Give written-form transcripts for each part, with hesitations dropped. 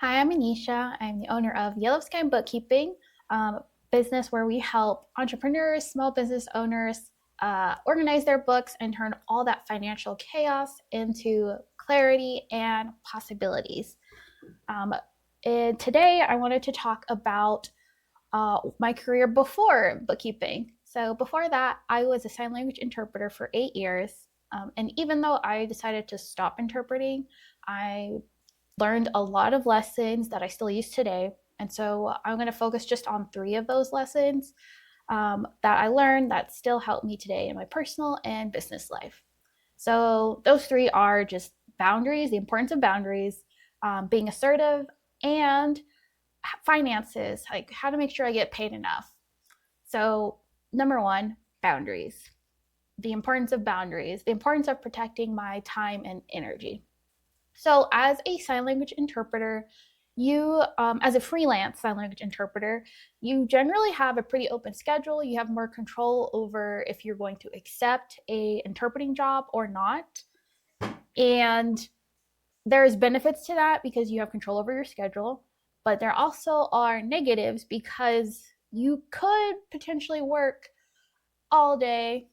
Hi, I'm Anisha. I'm the owner of Yellow Sky Bookkeeping, a business where we help entrepreneurs, small business owners organize their books and turn all that financial chaos into clarity and possibilities. Um, and today, I wanted to talk about my career before bookkeeping. So, before that, I was a sign language interpreter for 8 years. And even though I decided to stop interpreting, I learned a lot of lessons that I still use today. And so I'm going to focus just on three of those lessons that I learned that still help me today in my personal and business life. So those three are just boundaries, the importance of boundaries, being assertive, and finances, like how to make sure I get paid enough. So, number one, boundaries. The importance of boundaries, the importance of protecting my time and energy. So, as a sign language interpreter, as a freelance sign language interpreter, you generally have a pretty open schedule. You have more control over if you're going to accept a interpreting job or not. And there's benefits to that because you have control over your schedule, but there also are negatives because you could potentially work all day,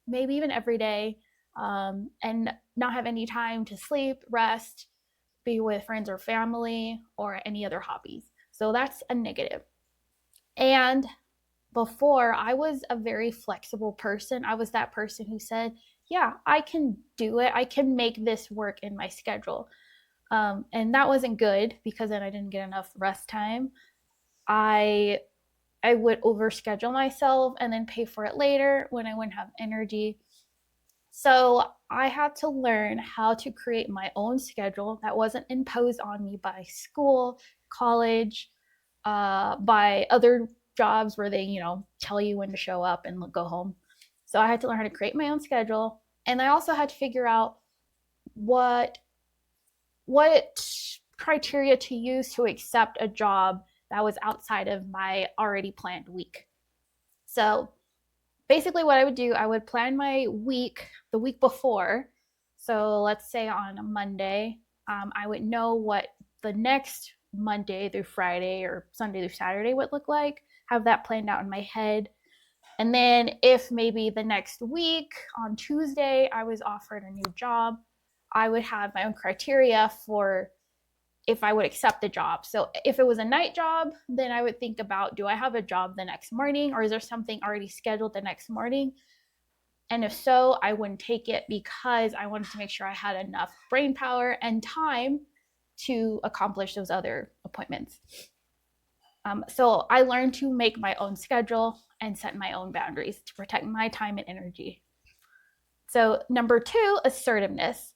maybe even every day, and not have any time to sleep, rest, be with friends or family, or any other hobbies. So that's a negative. And before, I was a very flexible person. I was that person who said, yeah, I can do it. I can make this work in my schedule. And that wasn't good because then I didn't get enough rest time. I I would overschedule myself and then pay for it later when I wouldn't have energy. So I had to learn how to create my own schedule that wasn't imposed on me by school, college, by other jobs where they, tell you when to show up and go home. So I had to learn how to create my own schedule. And I also had to figure out what what criteria to use to accept a job that was outside of my already planned week. So basically what I would do, I would plan my week the week before. So let's say on a Monday, I would know what the next Monday through Friday or Sunday through Saturday would look like, have that planned out in my head. And then if maybe the next week on Tuesday I was offered a new job, I would have my own criteria for if I would accept the job. So if it was a night job, then I would think about, do I have a job the next morning or is there something already scheduled the next morning? And if so, I wouldn't take it because I wanted to make sure I had enough brain power and time to accomplish those other appointments. So I learned to make my own schedule and set my own boundaries to protect my time and energy. So, number two, assertiveness.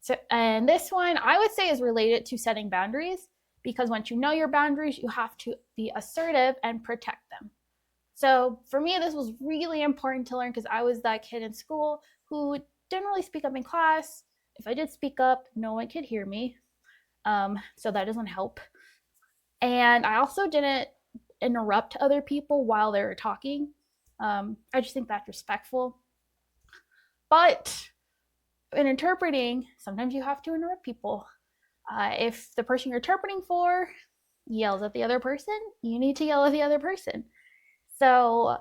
So, and this one I would say is related to setting boundaries because once you know your boundaries, you have to be assertive and protect them. So for me, this was really important to learn because I was that kid in school who didn't really speak up in class. If I did speak up, no one could hear me. So that doesn't help. And I also didn't interrupt other people while they were talking. I just think that's respectful. But in interpreting, sometimes you have to interrupt people. If the person you're interpreting for yells at the other person, you need to yell at the other person. So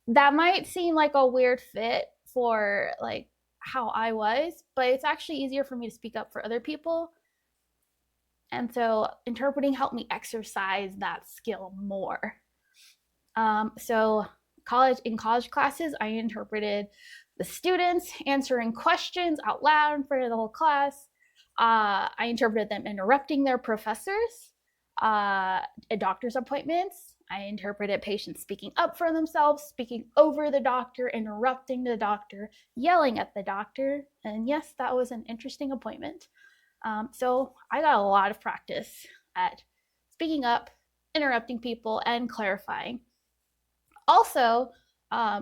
that might seem like a weird fit for like how I was, but it's actually easier for me to speak up for other people. And so interpreting helped me exercise that skill more. So college classes, I interpreted the students answering questions out loud in front of the whole class. I interpreted them interrupting their professors at doctor's appointments. I interpreted patients speaking up for themselves, speaking over the doctor, interrupting the doctor, yelling at the doctor. And yes, that was an interesting appointment. So I got a lot of practice at speaking up, interrupting people, and clarifying. Also,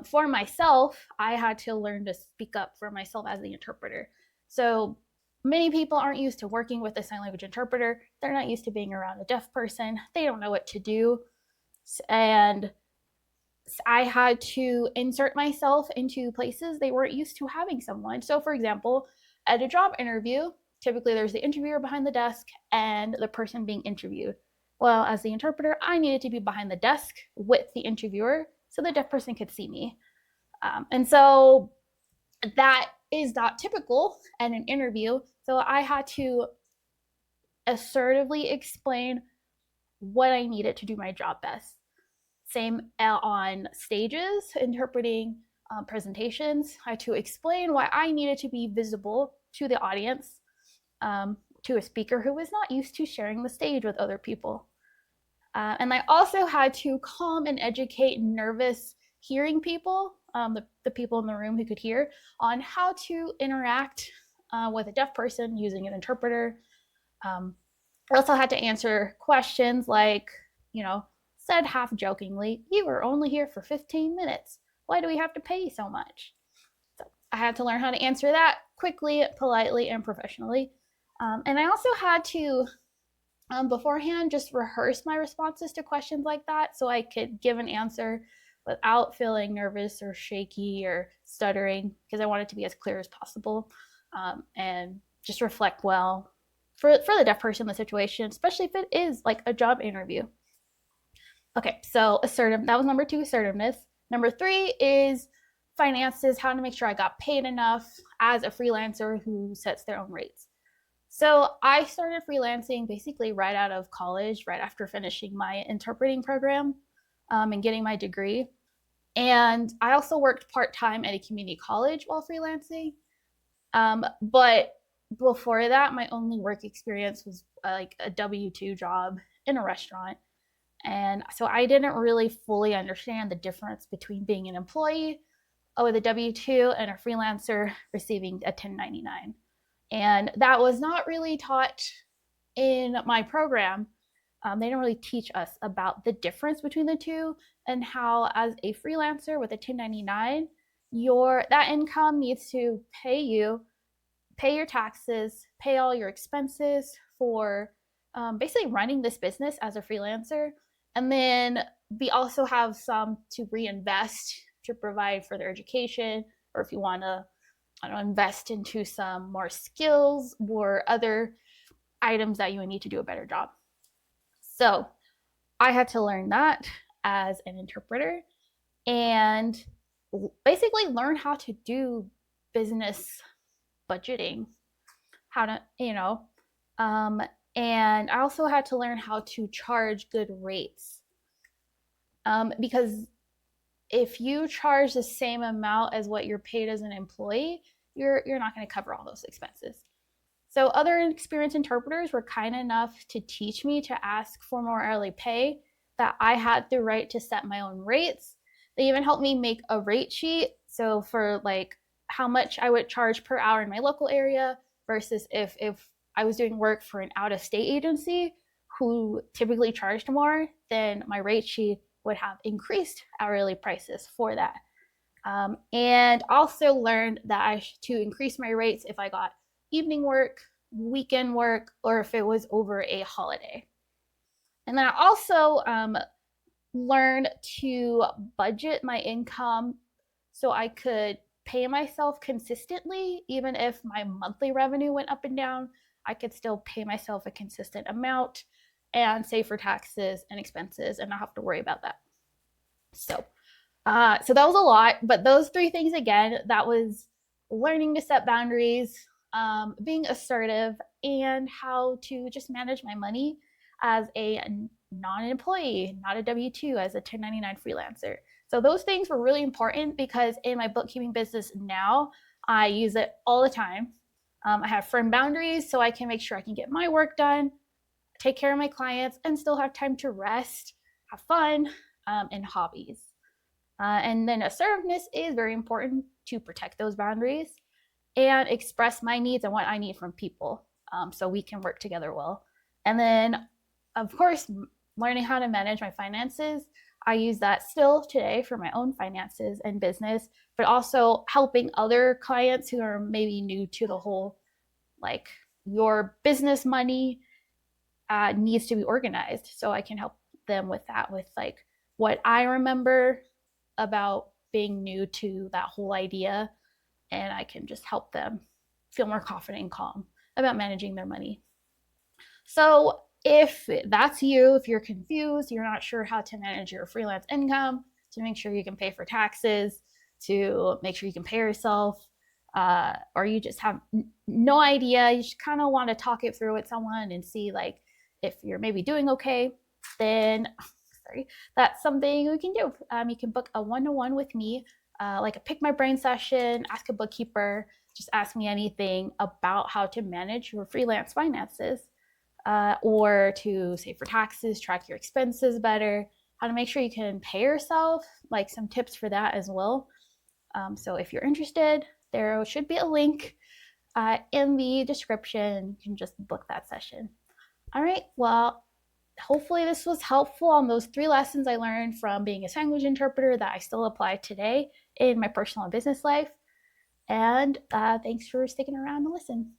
for myself, I had to learn to speak up for myself as the interpreter. So many people aren't used to working with a sign language interpreter. They're not used to being around a deaf person. They don't know what to do. And I had to insert myself into places they weren't used to having someone. So, for example, at a job interview, typically there's the interviewer behind the desk and the person being interviewed. Well, as the interpreter, I needed to be behind the desk with the interviewer so the deaf person could see me. And so that is not typical at an interview. So I had to assertively explain what I needed to do my job best. Same on stages, interpreting presentations. I had to explain why I needed to be visible to the audience, to a speaker who was not used to sharing the stage with other people. And I also had to calm and educate nervous hearing people, the people in the room who could hear, on how to interact with a deaf person using an interpreter. I also had to answer questions like, said half jokingly, "You were only here for 15 minutes. Why do we have to pay you so much?" So I had to learn how to answer that quickly, politely, and professionally. And I also had to beforehand just rehearse my responses to questions like that so I could give an answer without feeling nervous or shaky or stuttering, because I wanted to be as clear as possible, and just reflect well for the deaf person in the situation, especially if it is like a job interview. Okay, so assertive, that was number 2, assertiveness. Number 3 is finances, how to make sure I got paid enough as a freelancer who sets their own rates. So I started freelancing basically right out of college, right after finishing my interpreting program, and getting my degree. And I also worked part-time at a community college while freelancing. But before that, my only work experience was like a W-2 job in a restaurant. And so I didn't really fully understand the difference between being an employee with a W-2 and a freelancer receiving a 1099. And that was not really taught in my program. They didn't really teach us about the difference between the two, and how, as a freelancer with a 1099, that income needs to pay your taxes, pay all your expenses for basically running this business as a freelancer. And then we also have some to reinvest to provide for their education, or if you want to, invest into some more skills or other items that you would need to do a better job. So I had to learn that as an interpreter, and basically learn how to do business budgeting, how to, and I also had to learn how to charge good rates. Because if you charge the same amount as what you're paid as an employee, you're not going to cover all those expenses. So other experienced interpreters were kind enough to teach me to ask for more hourly pay, that I had the right to set my own rates. They even helped me make a rate sheet. So for like how much I would charge per hour in my local area versus if I was doing work for an out-of-state agency who typically charged more, then my rate sheet would have increased hourly prices for that. And also learned that to increase my rates if I got evening work, weekend work, or if it was over a holiday. And then I also learned to budget my income so I could pay myself consistently. Even if my monthly revenue went up and down, I could still pay myself a consistent amount and save for taxes and expenses and not have to worry about that. So that was a lot, but those 3 things again, that was learning to set boundaries, being assertive, and how to just manage my money as a non-employee, not a W-2, as a 1099 freelancer. So those things were really important because in my bookkeeping business now, I use it all the time. I have firm boundaries so I can make sure I can get my work done, take care of my clients, and still have time to rest, have fun, and hobbies. And then assertiveness is very important to protect those boundaries and express my needs and what I need from people, so we can work together well. And then, of course, learning how to manage my finances. I use that still today for my own finances and business, but also helping other clients who are maybe new to the whole, like, your business money needs to be organized. So I can help them with that, with like what I remember about being new to that whole idea, and I can just help them feel more confident and calm about managing their money. So if that's you, if you're confused, you're not sure how to manage your freelance income, to make sure you can pay for taxes, to make sure you can pay yourself, or you just have no idea, you just kind of want to talk it through with someone and see like if you're maybe doing okay, then sorry, that's something we can do. You can book a one-to-one with me, like a pick my brain session, ask a bookkeeper, just ask me anything about how to manage your freelance finances, or to save for taxes, track your expenses better, how to make sure you can pay yourself, like some tips for that as well. So if you're interested, there should be a link in the description. You can just book that session. All right, well, hopefully this was helpful on those 3 lessons I learned from being a language interpreter that I still apply today in my personal and business life. And thanks for sticking around to listen.